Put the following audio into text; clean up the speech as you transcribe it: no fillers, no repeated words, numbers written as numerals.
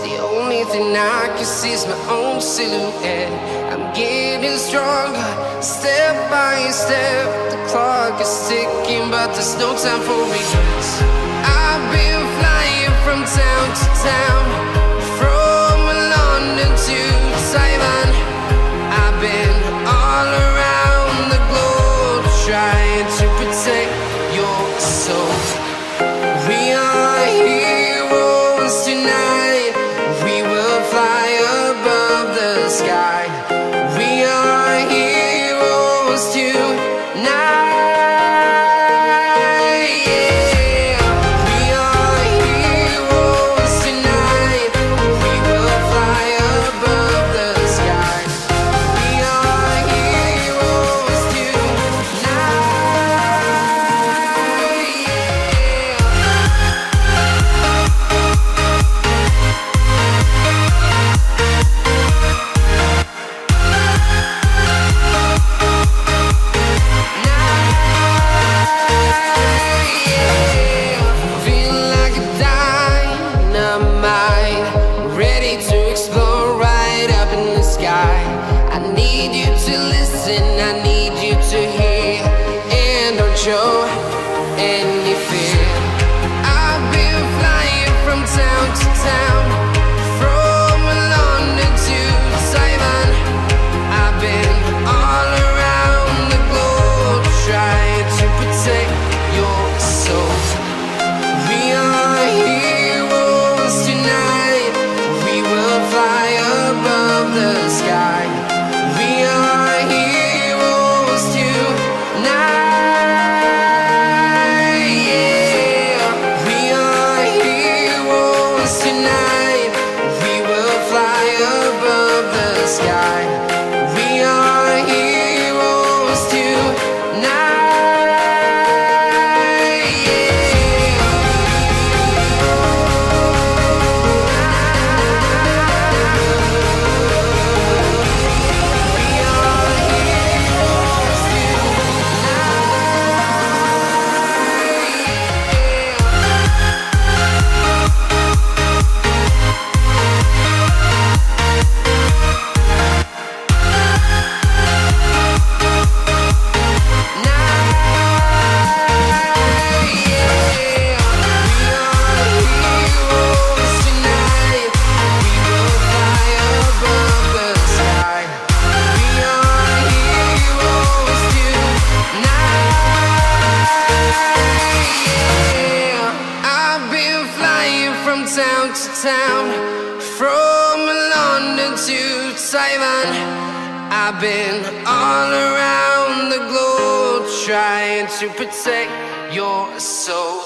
The only thing I can see is my own silhouette. I'm getting stronger, step by step. The clock is ticking, but there's no time for regrets. I've been flying from town to town, from London to Taiwan. I've been all around the globe, trying to protect your soul. We are heroes tonight. We will fly above the sky. We are heroes tonight. Yeah. We are heroes tonight. We will fly above the sky. We are heroes tonight. Ready to explore right up in the sky. I need you to listen, I need you to hear, and don't show any fear. I've been flying from town to town, from London to Taiwan. I've been all around the globe, trying to protect your soul. We are heroes tonight. We will fly above the sky. We are heroes tonight. Yeah. We are heroes tonight. We will fly above the sky. We are heroes tonight. Town to town, from London to Taiwan. I've been all around the globe, trying to protect your soul.